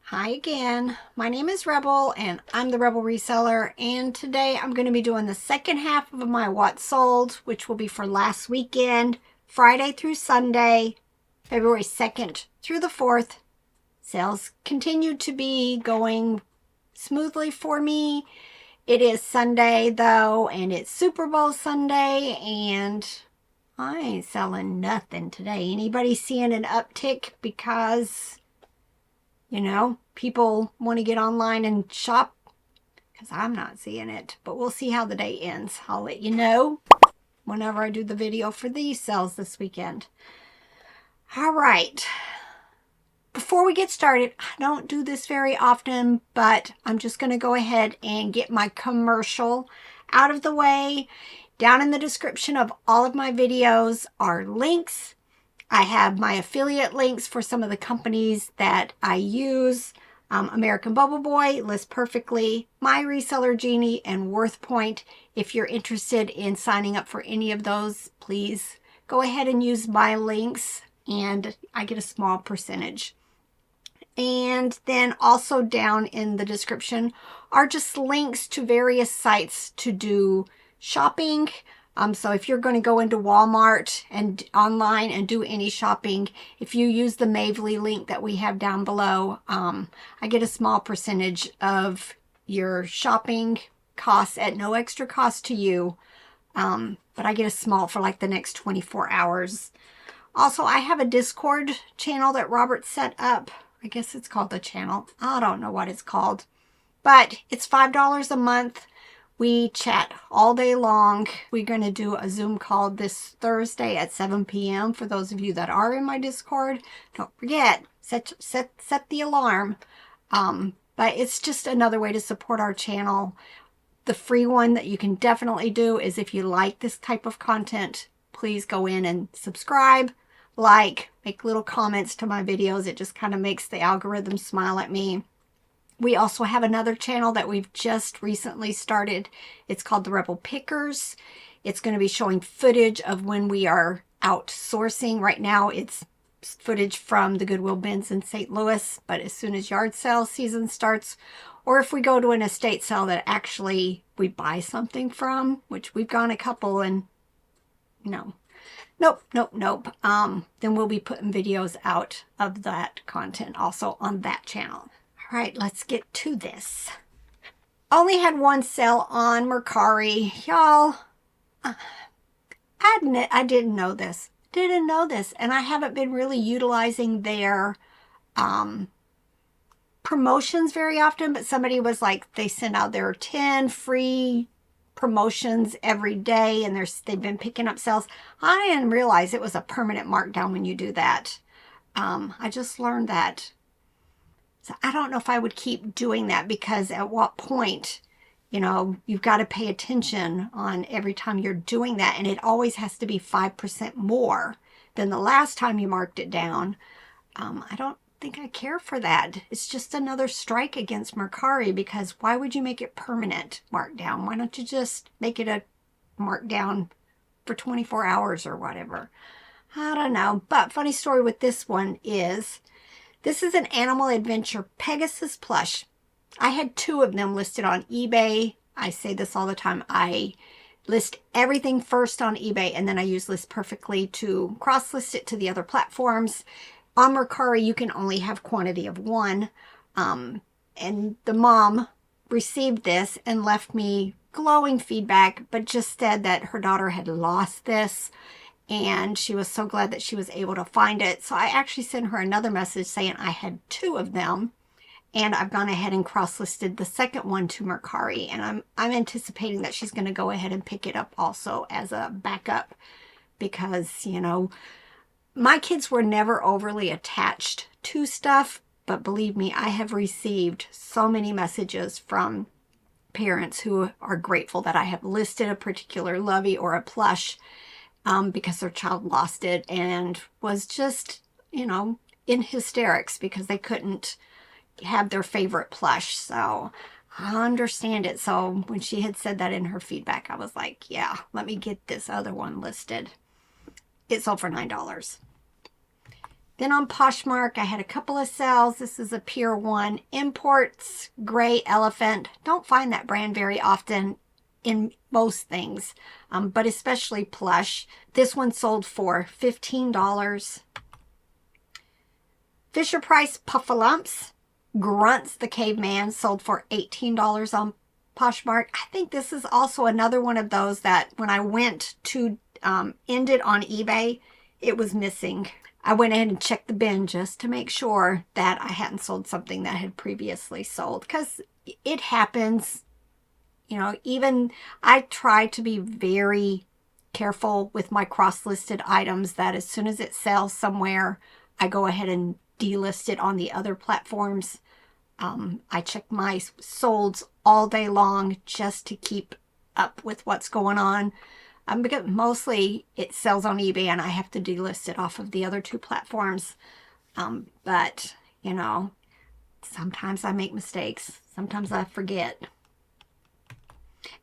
Hi again. My name is Rebel and I'm the Rebel Reseller, and today I'm going to be doing the second half of my What Sold, which will be for last weekend, Friday through Sunday, February 2nd through the 4th. Sales continue to be going smoothly for me. It is Sunday though, and it's Super Bowl Sunday, and I ain't selling nothing today. Anybody seeing an uptick because people want to get online and shop? Because I'm not seeing it, but we'll see how the day ends. I'll let you know whenever I do the video for these sales this weekend. All right. Before we get started, I don't do this very often, but I'm just going to go ahead and get my commercial out of the way. Down in the description of all of my videos are links. I have my affiliate links for some of the companies that I use. American Bubble Boy, List Perfectly, My Reseller Genie, and WorthPoint. If you're interested in signing up for any of those, please go ahead and use my links and I get a small percentage. And then also down in the description are just links to various sites to do shopping. So if you're going to go into Walmart and online and do any shopping, if you use the Mavely link that we have down below, I get a small percentage of your shopping costs at no extra cost to you. But I get a small for like the next 24 hours. Also, I have a Discord channel that Robert set up. I guess it's called the channel. I don't know what it's called. But it's $5 a month. We chat all day long. We're going to do a Zoom call this Thursday at 7 p.m. for those of you that are in my Discord. Don't forget, set the alarm. But it's just another way to support our channel. The free one that you can definitely do is if you like this type of content, please go in and subscribe, like, make little comments to my videos. It just kind of makes the algorithm smile at me. We also have another channel that we've just recently started. It's called the Rebel Pickers. It's going to be showing footage of when we are out sourcing. Right now it's footage from the Goodwill bins in St. Louis, but as soon as yard sale season starts, or if we go to an estate sale that actually we buy something from, which we've gone a couple and nope. Then we'll be putting videos out of that content also on that channel. All right, let's get to this. Only had one sale on Mercari. Y'all, I didn't know this. And I haven't been really utilizing their promotions very often, but somebody was like, they send out their 10 free promotions every day, and they've been picking up sales. I didn't realize it was a permanent markdown when you do that. I just learned that. So I don't know if I would keep doing that, because at what point, you've got to pay attention on every time you're doing that. And it always has to be 5% more than the last time you marked it down. I don't think I care for that. It's just another strike against Mercari, because why would you make it permanent markdown? Why don't you just make it a markdown for 24 hours or whatever? I don't know. But funny story with this one is, this is an Animal Adventure Pegasus plush. I had 2 of them listed on eBay. I say this all the time. I list everything first on eBay, and then I use List Perfectly to cross-list it to the other platforms. On Mercari, you can only have quantity of 1. And the mom received this and left me glowing feedback, but just said that her daughter had lost this, and she was so glad that she was able to find it. So I actually sent her another message saying I had 2 of them, and I've gone ahead and cross-listed the second one to Mercari, and I'm anticipating that she's going to go ahead and pick it up also as a backup, because, my kids were never overly attached to stuff, but believe me, I have received so many messages from parents who are grateful that I have listed a particular lovey or a plush, because their child lost it and was just, in hysterics because they couldn't have their favorite plush. So I understand it. So when she had said that in her feedback, I was like, yeah, let me get this other one listed. It sold for $9. Then on Poshmark, I had a couple of sales. This is a Pier 1 Imports Gray Elephant. Don't find that brand very often in most things, but especially Plush. This one sold for $15. Fisher Price Puffalumps Grunts the Caveman sold for $18 on Poshmark. I think this is also another one of those that when I went to end it on eBay, it was missing. I went ahead and checked the bin just to make sure that I hadn't sold something that had previously sold, because it happens. You know, even I try to be very careful with my cross-listed items, that as soon as it sells somewhere, I go ahead and delist it on the other platforms. I check my solds all day long just to keep up with what's going on. Because mostly it sells on eBay and I have to delist it off of the other two platforms. But, you know, sometimes I make mistakes. Sometimes I forget.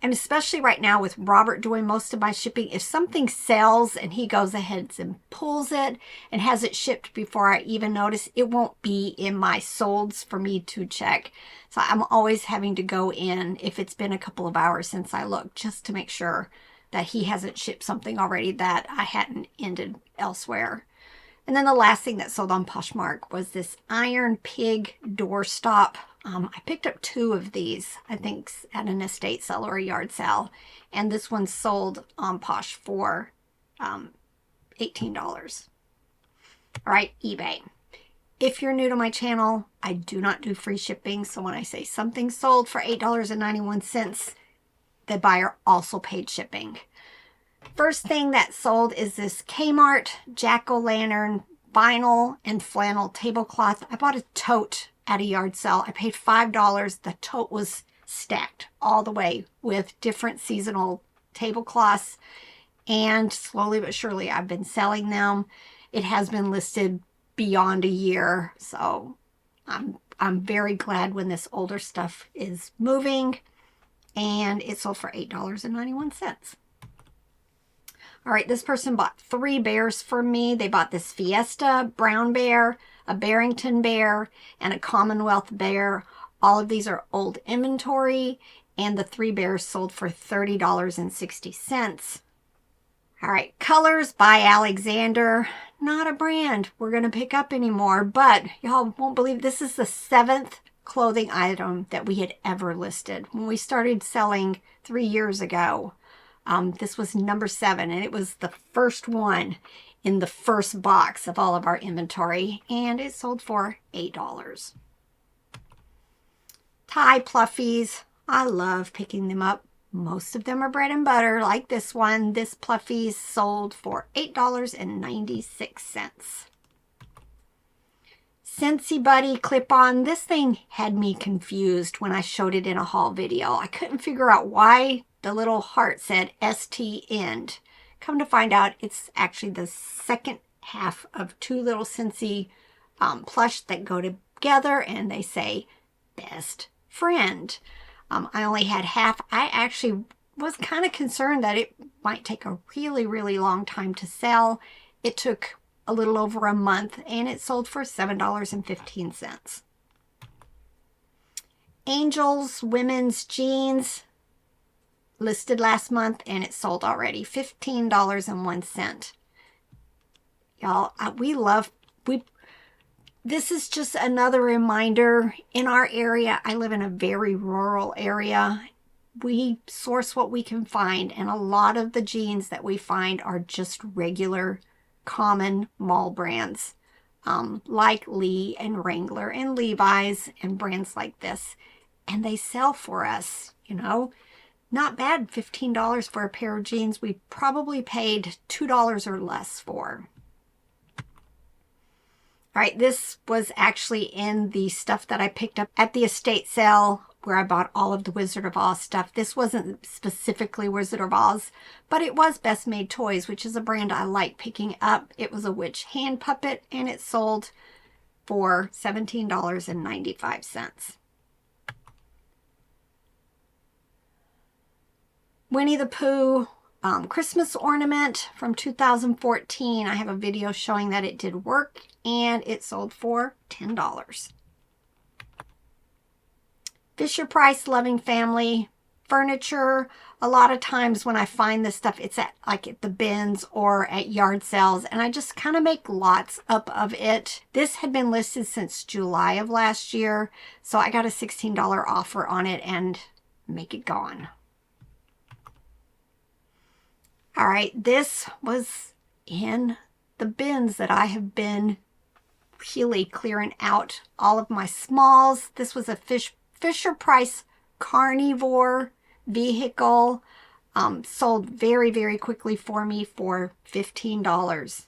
And especially right now with Robert doing most of my shipping, if something sells and he goes ahead and pulls it and has it shipped before I even notice, it won't be in my solds for me to check. So I'm always having to go in if it's been a couple of hours since I looked, just to make sure that he hasn't shipped something already that I hadn't ended elsewhere. And then the last thing that sold on Poshmark was this Iron Pig doorstop. I picked up 2 of these, I think, at an estate sale or a yard sale. And this one sold on Posh for $18. All right, eBay. If you're new to my channel, I do not do free shipping. So when I say something sold for $8.91, the buyer also paid shipping. First thing that sold is this Kmart jack-o'-lantern vinyl and flannel tablecloth. I bought a tote at a yard sale. I paid $5. The tote was stacked all the way with different seasonal tablecloths. And slowly but surely I've been selling them. It has been listed beyond a year. So I'm very glad when this older stuff is moving. And it sold for $8.91. All right, this person bought 3 bears for me. They bought this Fiesta brown bear, a Barrington bear, and a Commonwealth bear. All of these are old inventory, and the 3 bears sold for $30.60. All right, Colors by Alexander. Not a brand we're going to pick up anymore, but y'all won't believe this is the 7th clothing item that we had ever listed. When we started selling 3 years ago, this was number 7, and it was the first one in the first box of all of our inventory, and it sold for $8. Tie Pluffies. I love picking them up. Most of them are bread and butter, like this one. This Pluffies sold for $8.96. Scentsy Buddy clip-on. This thing had me confused when I showed it in a haul video. I couldn't figure out why the little heart said ST end. Come to find out, it's actually the second half of 2 little Scentsy plush that go together, and they say best friend. I only had half. I actually was kind of concerned that it might take a really, really long time to sell. It took a little over a month, and it sold for $7.15. Angels Women's Jeans listed last month, and it sold already $15.01. Y'all, this is just another reminder. In our area, I live in a very rural area. We source what we can find, and a lot of the jeans that we find are just regular, common mall brands, like Lee and Wrangler and Levi's and brands like this. And they sell for us, you know. Not bad, $15 for a pair of jeans we probably paid $2 or less for. All right, this was actually in the stuff that I picked up at the estate sale where I bought all of the Wizard of Oz stuff. This wasn't specifically Wizard of Oz, but it was Best Made Toys, which is a brand I like picking up. It was a witch hand puppet, and it sold for $17.95. Winnie the Pooh Christmas ornament from 2014. I have a video showing that it did work, and it sold for $10. Fisher-Price Loving Family furniture. A lot of times when I find this stuff, it's at the bins or at yard sales, and I just kind of make lots up of it. This had been listed since July of last year, so I got a $16 offer on it and make it gone. All right, this was in the bins that I have been really clearing out all of my smalls. This was a Fisher-Price Carnivore vehicle. Sold very, very quickly for me for $15.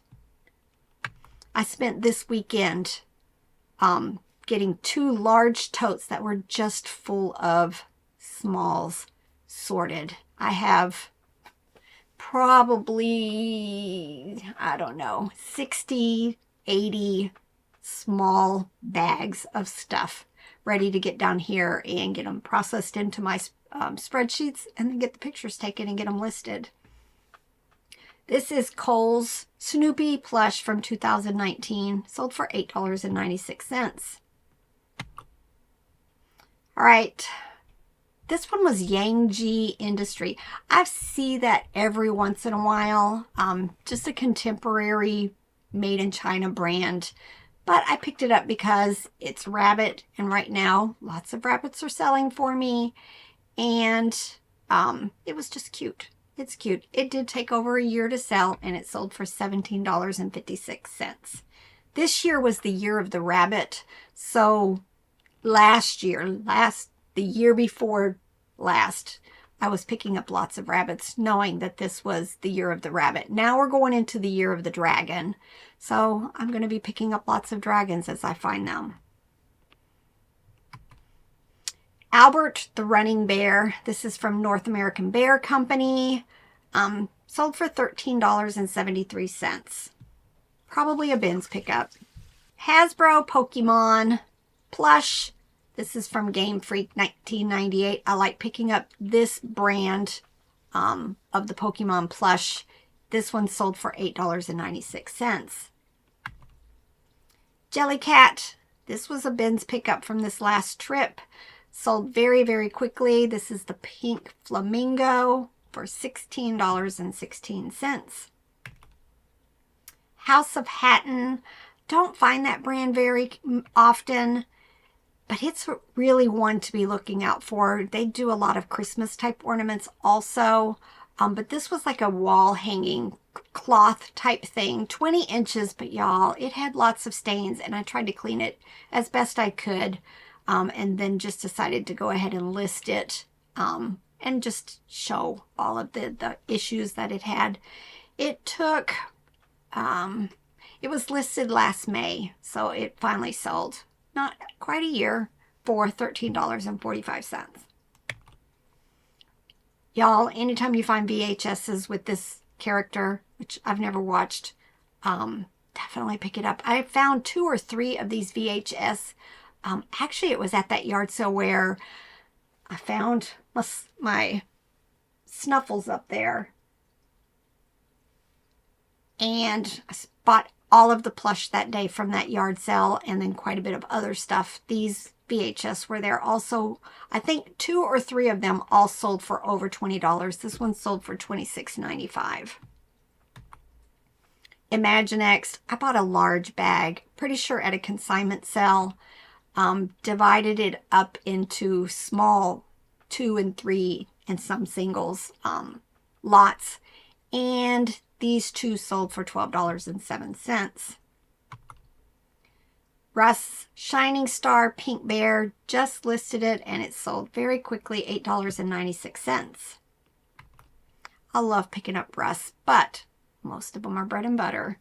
I spent this weekend getting 2 large totes that were just full of smalls sorted. I have probably, I don't know, 60, 80 small bags of stuff ready to get down here and get them processed into my spreadsheets, and then get the pictures taken and get them listed. This is Kohl's Snoopy plush from 2019, sold for $8.96. All right, this one was Yangji Industry. I see that every once in a while, just a contemporary made in China brand. But I picked it up because it's rabbit, and right now lots of rabbits are selling for me, and it was just cute. It's cute. It did take over a year to sell, and it sold for $17.56. This year was the year of the rabbit, so the year before last, I was picking up lots of rabbits, knowing that this was the year of the rabbit. Now we're going into the year of the dragon. So I'm going to be picking up lots of dragons as I find them. Albert the Running Bear. This is from North American Bear Company. Sold for $13.73. Probably a bins pickup. Hasbro Pokemon plush. This is from Game Freak 1998. I like picking up this brand of the Pokemon plush. This one sold for $8.96. Jellycat. This was a bins pickup from this last trip. Sold very, very quickly. This is the pink flamingo for $16.16. House of Hatton. Don't find that brand very often, but it's really one to be looking out for. They do a lot of Christmas type ornaments also. But this was like a wall hanging cloth type thing, 20 inches, but y'all, it had lots of stains, and I tried to clean it as best I could, and then just decided to go ahead and list it, and just show all of the issues that it had. It took, it was listed last May, so it finally sold, not quite a year, for $13.45. Y'all, anytime you find VHSs with this character, which I've never watched, definitely pick it up. I found 2 or 3 of these VHS. Actually, it was at that yard sale where I found my Snuffles up there. And I bought all of the plush that day from that yard sale, and then quite a bit of other stuff. These VHS were there also. I think 2 or 3 of them all sold for over $20. This one sold for $26.95. Imaginext. I bought a large bag, pretty sure at a consignment sale. Divided it up into small 2 and 3 and some singles lots. And these 2 sold for $12.07. Russ Shining Star Pink Bear, just listed it, and it sold very quickly, $8.96. I love picking up Russ, but most of them are bread and butter.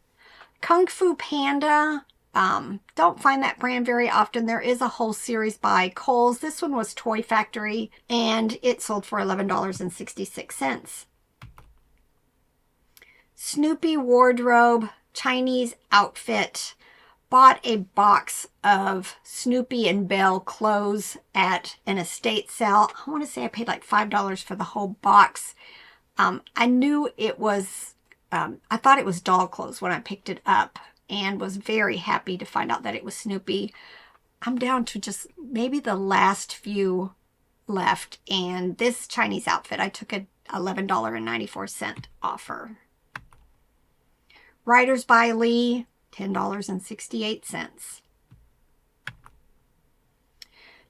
Kung Fu Panda, don't find that brand very often. There is a whole series by Kohl's. This one was Toy Factory, and it sold for $11.66. Snoopy Wardrobe Chinese Outfit. Bought a box of Snoopy and Belle clothes at an estate sale. I want to say I paid like $5 for the whole box. I knew it was, I thought it was doll clothes when I picked it up and was very happy to find out that it was Snoopy. I'm down to just maybe the last few left, and this Chinese outfit, I took a $11.94 offer. Writers by Lee, $10.68.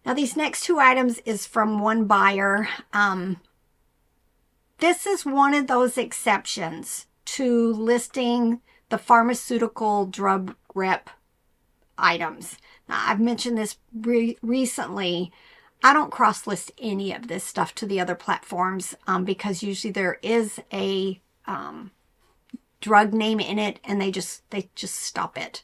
Now these next two items is from one buyer. This is one of those exceptions to listing the pharmaceutical drug rep items. Now, I've mentioned this recently. I don't cross-list any of this stuff to the other platforms because usually there is a drug name in it, and they just stop it.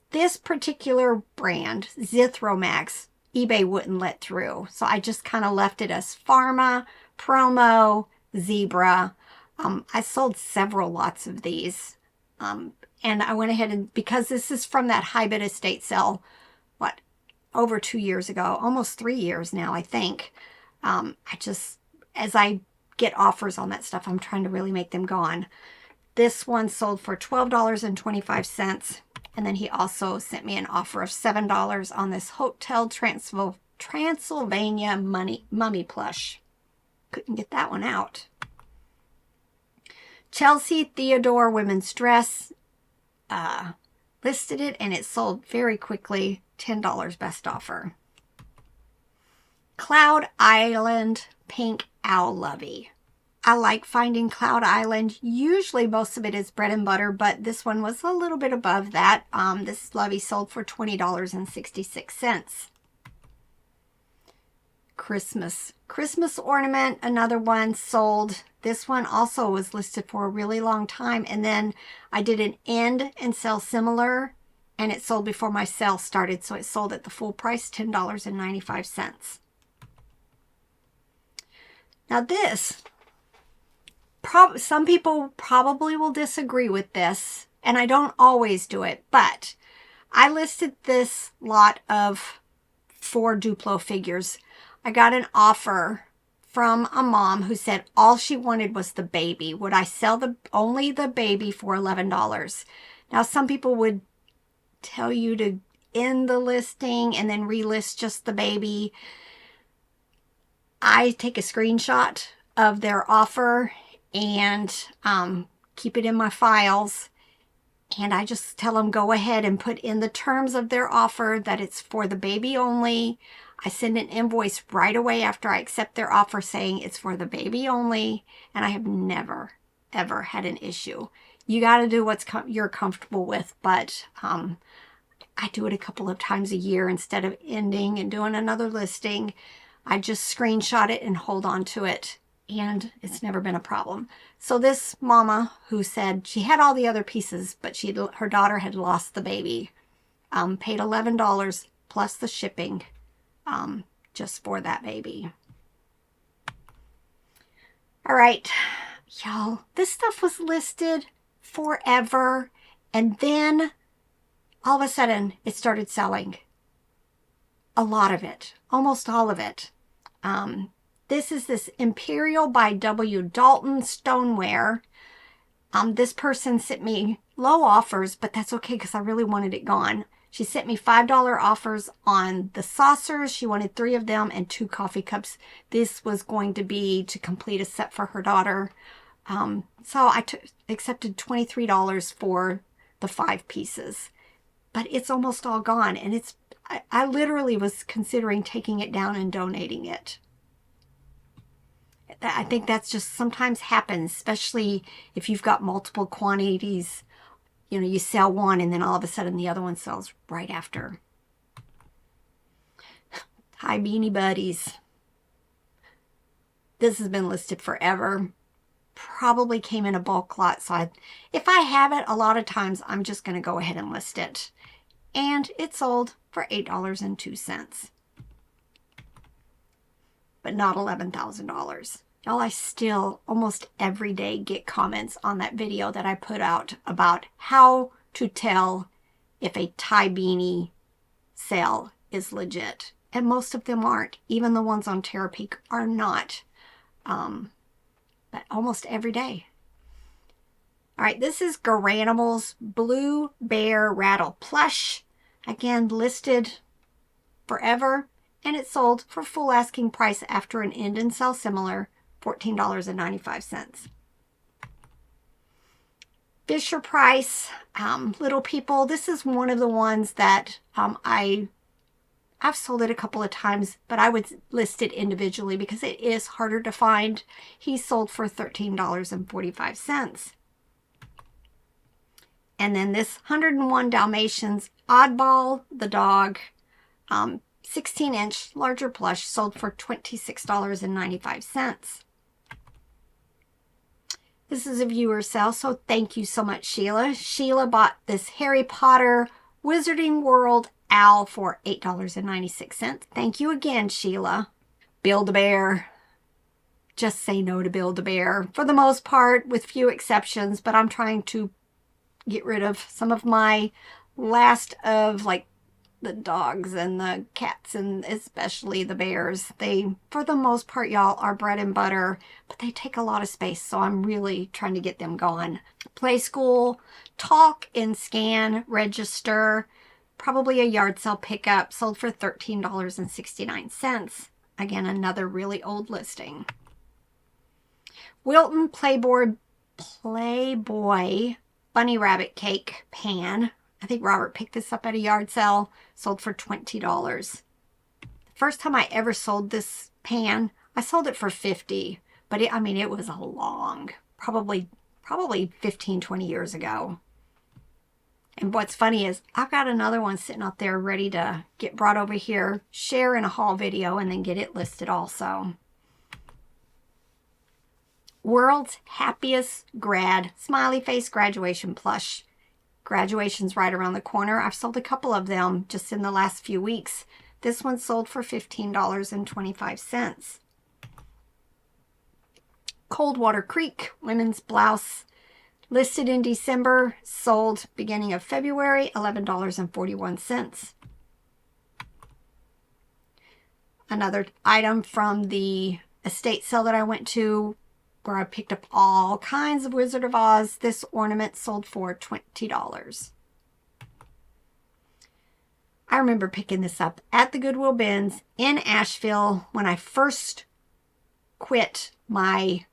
This particular brand, Zithromax, eBay wouldn't let through, so I just kind of left it as Pharma, Promo, Zebra. I sold several lots of these, and I went ahead and, because this is from that high bid estate sale, what, over 2 years ago, almost 3 years now, I think. I just, as I get offers on that stuff, I'm trying to really make them gone. This one sold for $12.25, and then he also sent me an offer of $7 on this Hotel Transylvania mummy plush. Couldn't get that one out. Chelsea Theodore women's dress, listed it, and it sold very quickly, $10 best offer. Cloud Island pink owl lovey. I like finding Cloud Island. Usually most of it is bread and butter, but this one was a little bit above that. This lovey sold for $20.66. Christmas ornament, another one sold. This one also was listed for a really long time, and then I did an end and sell similar, and it sold before my sale started, so it sold at the full price, $10.95. Now this, some people probably will disagree with this, and I don't always do it, but I listed this lot of 4 Duplo figures. I got an offer from a mom who said all she wanted was the baby. Would I sell only the baby for $11? Now, some people would tell you to end the listing and then relist just the baby. I take a screenshot of their offer and keep it in my files, and I just tell them go ahead and put in the terms of their offer that it's for the baby only. I send an invoice right away after I accept their offer saying it's for the baby only, and I have never, ever had an issue. You got to do what's you're comfortable with, but I do it a couple of times a year instead of ending and doing another listing. I just screenshot it and hold on to it, and it's never been a problem. So this mama who said she had all the other pieces, but her daughter had lost the baby, paid $11 plus the shipping just for that baby. All right, y'all, this stuff was listed forever, and then all of a sudden it started selling. A lot of it, almost all of it. This is this Imperial by W. Dalton stoneware. This person sent me low offers, but that's okay because I really wanted it gone. She sent me $5 offers on the saucers. She wanted 3 of them and 2 coffee cups. This was going to be to complete a set for her daughter. So I accepted $23 for the 5 pieces. But it's almost all gone, and I literally was considering taking it down and donating it. I think that's just sometimes happens, especially if you've got multiple quantities. You know, you sell one and then all of a sudden the other one sells right after. Hi, Beanie Buddies. This has been listed forever. Probably came in a bulk lot, so if I have it, a lot of times I'm just going to go ahead and list it. And it sold for $8.02. But not $11,000. Y'all, I still almost every day get comments on that video that I put out about how to tell if a tie beanie sale is legit. And most of them aren't. Even the ones on Terapeak are not. But but almost every day. All right, this is Garanimals Blue Bear Rattle Plush. Again, listed forever, and it sold for full asking price after an end and sell similar, $14.95. Fisher Price, Little People. This is one of the ones that I've sold it a couple of times, but I would list it individually because it is harder to find. He sold for $13.45. And then this 101 Dalmatians Oddball, the dog, 16-inch larger plush, sold for $26.95. This is a viewer sale, so thank you so much, Sheila. Sheila bought this Harry Potter Wizarding World owl for $8.96. Thank you again, Sheila. Build-A-Bear. Just say no to Build-A-Bear for the most part, with few exceptions, but I'm trying to get rid of some of my last of like the dogs and the cats, and especially the bears. They, for the most part, y'all, are bread and butter, but they take a lot of space, so I'm really trying to get them gone. Play School, Talk and Scan Register, probably a yard sale pickup, sold for $13.69. Again, another really old listing. Wilton Playboy Bunny Rabbit Cake Pan. I think Robert picked this up at a yard sale, sold for $20. The first time I ever sold this pan, I sold it for $50, but it was a long, probably 15, 20 years ago. And what's funny is I've got another one sitting out there ready to get brought over here, share in a haul video, and then get it listed also. World's Happiest Grad Smiley Face Graduation Plush. Graduation's right around the corner. I've sold a couple of them just in the last few weeks. This one sold for $15.25. Coldwater Creek Women's Blouse, listed in December, sold beginning of February, $11.41. Another item from the estate sale that I went to, where I picked up all kinds of Wizard of Oz. This ornament sold for $20. I remember picking this up at the Goodwill bins in Asheville when I first quit my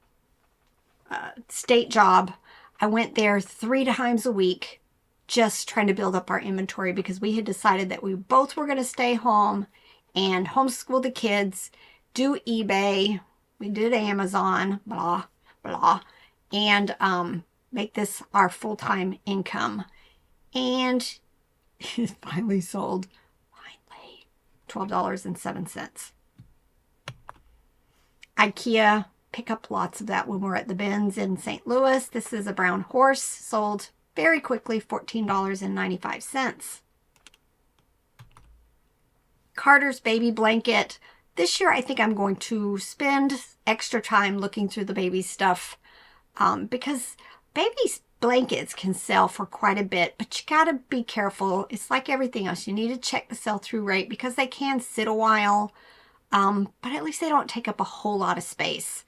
state job. I went there 3 times a week just trying to build up our inventory because we had decided that we both were going to stay home and homeschool the kids, do eBay. We did Amazon, blah, blah, and make this our full-time income. And it finally sold, $12.07. IKEA, pick up lots of that when we're at the bins in St. Louis. This is a brown horse, sold very quickly, $14.95. Carter's Baby Blanket. This year, I think I'm going to spend extra time looking through the baby stuff because baby's blankets can sell for quite a bit, but you got to be careful. It's like everything else. You need to check the sell-through rate because they can sit a while, but at least they don't take up a whole lot of space.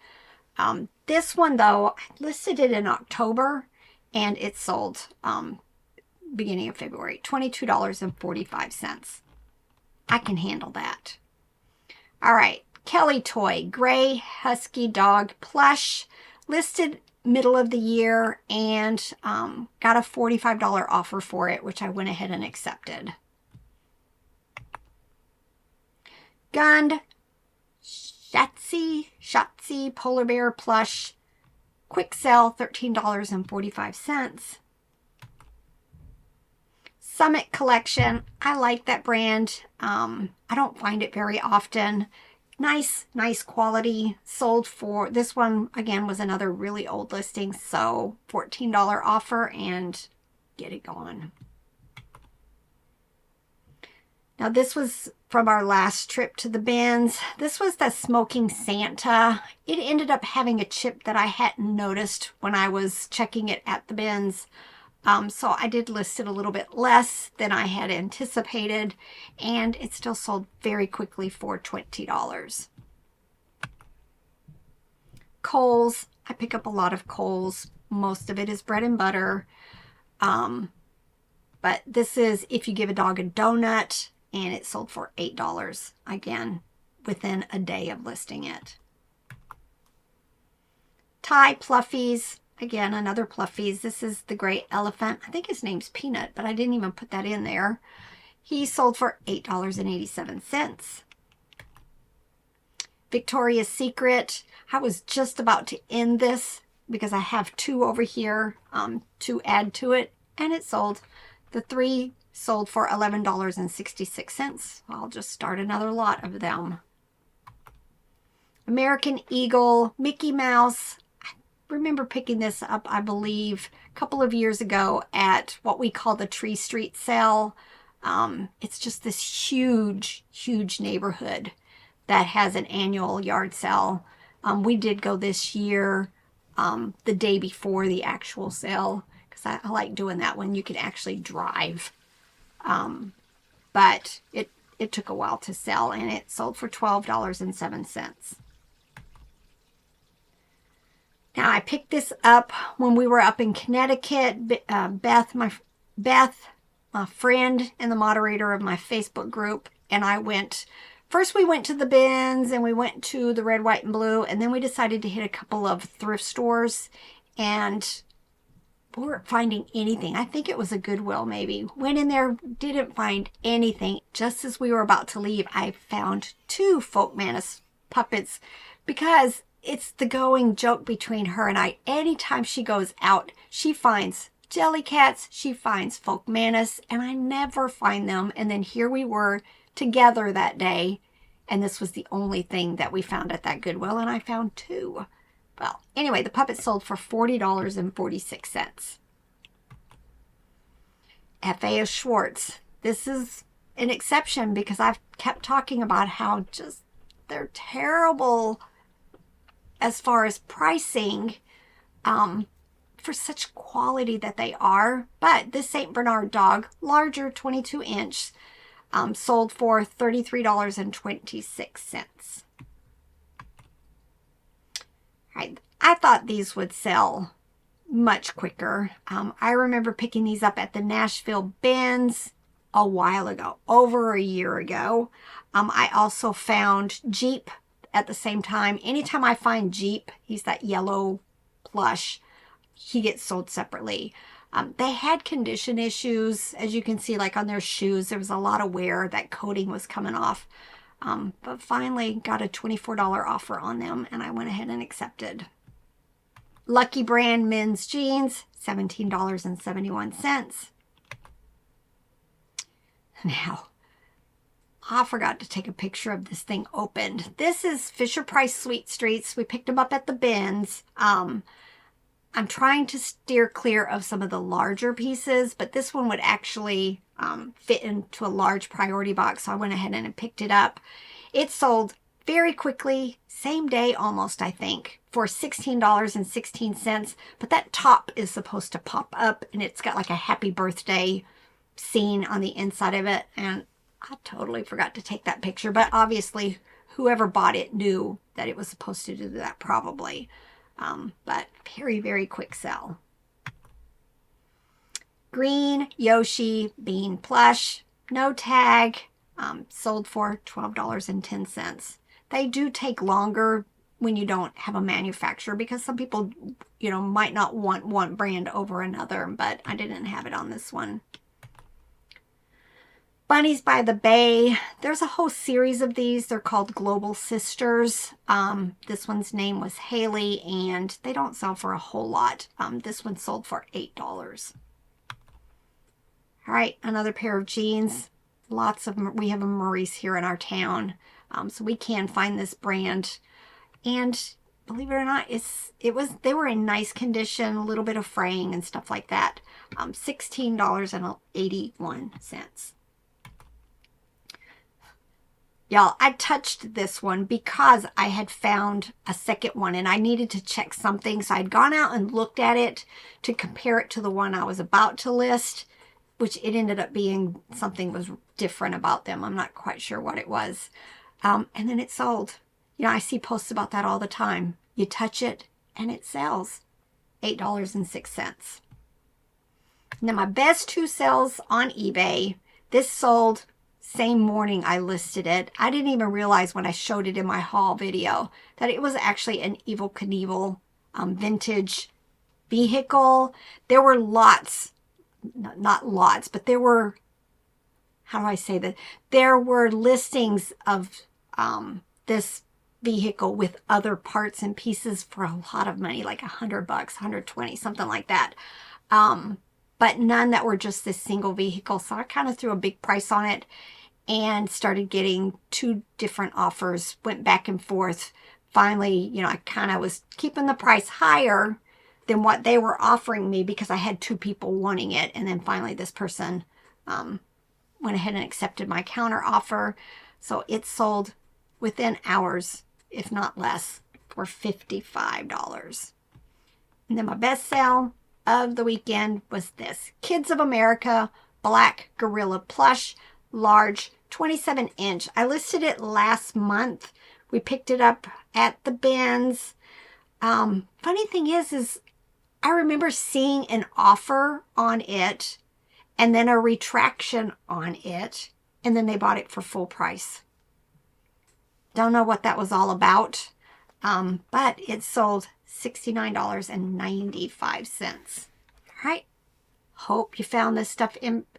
This one, though, I listed it in October, and it sold beginning of February, $22.45. I can handle that. All right, Kelly Toy, Gray Husky Dog Plush, listed middle of the year, and got a $45 offer for it, which I went ahead and accepted. Gund Shotzi Polar Bear Plush, quick sell, $13.45. Summit Collection, I like that brand. I don't find it very often. Nice quality. Sold for, this one again was another really old listing, so $14 offer and get it going. Now this was from our last trip to the bins. This was the Smoking Santa. It ended up having a chip that I hadn't noticed when I was checking it at the bins. So I did list it a little bit less than I had anticipated, and it still sold very quickly for $20. Kohl's I pick up a lot of Kohl's. Most of it is bread and butter. But this is If You Give a Dog a Donut, and it sold for $8. Again, within a day of listing it. Thai Pluffies. Again, another Pluffies. This is the gray elephant. I think his name's Peanut, but I didn't even put that in there. He sold for $8.87. Victoria's Secret. I was just about to end this because I have 2 over here to add to it, and it sold. The 3 sold for $11.66. I'll just start another lot of them. American Eagle, Mickey Mouse. I remember picking this up, I believe, a couple of years ago at what we call the Tree Street sale. It's just this huge, huge neighborhood that has an annual yard sale. We did go this year, the day before the actual sale, because I like doing that when you can actually drive. But it took a while to sell, and it sold for $12.07. Now, I picked this up when we were up in Connecticut. Beth, my friend and the moderator of my Facebook group, and I went. First, we went to the bins, and we went to the red, white, and blue, and then we decided to hit a couple of thrift stores, and we weren't finding anything. I think it was a Goodwill, maybe. Went in there, didn't find anything. Just as we were about to leave, I found 2 Folkmanis puppets, because it's the going joke between her and I. Anytime she goes out, she finds Jellycats, she finds Folkmanis, and I never find them. And then here we were together that day, and this was the only thing that we found at that Goodwill, and I found 2. Well, anyway, the puppet sold for $40.46. F.A.O. Schwartz. This is an exception because I've kept talking about how just they're terrible as far as pricing for such quality that they are. But this St. Bernard dog, larger, 22-inch, sold for $33.26. Right. I thought these would sell much quicker. I remember picking these up at the Nashville bins a while ago, over a year ago. I also found Jeep at the same time. Anytime I find Jeep, he's that yellow plush, he gets sold separately. They had condition issues, as you can see, like on their shoes. There was a lot of wear. That coating was coming off. But finally got a $24 offer on them, and I went ahead and accepted. Lucky Brand men's jeans, $17.71. Now, I forgot to take a picture of this thing opened. This is Fisher-Price Sweet Streets. We picked them up at the bins. I'm trying to steer clear of some of the larger pieces, but this one would actually fit into a large priority box, so I went ahead and picked it up. It sold very quickly, same day almost, I think, for $16.16, but that top is supposed to pop up, and it's got like a happy birthday scene on the inside of it, and I totally forgot to take that picture, but obviously whoever bought it knew that it was supposed to do that probably. But very, very quick sell. Green Yoshi Bean Plush, no tag, sold for $12.10. They do take longer when you don't have a manufacturer, because some people, might not want one brand over another, but I didn't have it on this one. Bunnies by the Bay. There's a whole series of these. They're called Global Sisters. This one's name was Haley, and they don't sell for a whole lot. This one sold for $8. All right, another pair of jeans. Lots of them. We have a Maurice here in our town, so we can find this brand. And believe it or not, they were in nice condition, a little bit of fraying and stuff like that. $16.81. Y'all, I touched this one because I had found a second one and I needed to check something. So I'd gone out and looked at it to compare it to the one I was about to list, which it ended up being something was different about them. I'm not quite sure what it was. And then it sold. I see posts about that all the time. You touch it and it sells $8.06. Now my best 2 sales on eBay, this sold same morning I listed it. I didn't even realize when I showed it in my haul video that it was actually an Evel Knievel vintage vehicle. There were lots, not lots, but there were, how do I say that? There were listings of this vehicle with other parts and pieces for a lot of money, like $100, $120, something like that. But none that were just this single vehicle. So I kind of threw a big price on it and started getting 2 different offers, went back and forth. Finally, you know, I kind of was keeping the price higher than what they were offering me because I had 2 people wanting it. And then finally this person went ahead and accepted my counter offer. So it sold within hours, if not less, for $55. And then my best sale of the weekend was this. Kids of America Black Gorilla Plush Large 27-inch. I listed it last month. We picked it up at the bins. Funny thing is I remember seeing an offer on it and then a retraction on it, and then they bought it for full price. Don't know what that was all about, but it sold $69.95. All right. Hope you found this stuff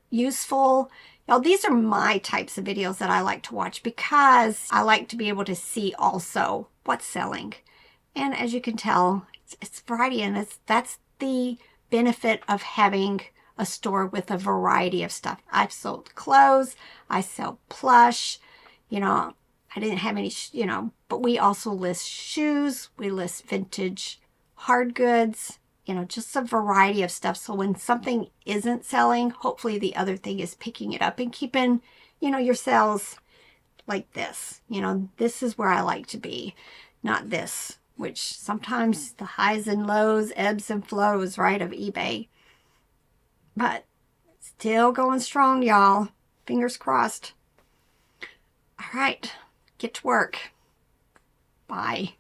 useful. Now, these are my types of videos that I like to watch because I like to be able to see also what's selling. And as you can tell, it's variety, and that's the benefit of having a store with a variety of stuff. I've sold clothes. I sell plush. You know, I didn't have any, you know, but we also list shoes. We list vintage hard goods. You know, just a variety of stuff. So when something isn't selling, hopefully the other thing is picking it up and keeping, you know, your sales like this. You know, this is where I like to be, not this, which sometimes the highs and lows, ebbs and flows, right, of eBay. But still going strong, y'all. Fingers crossed. All right, get to work. Bye.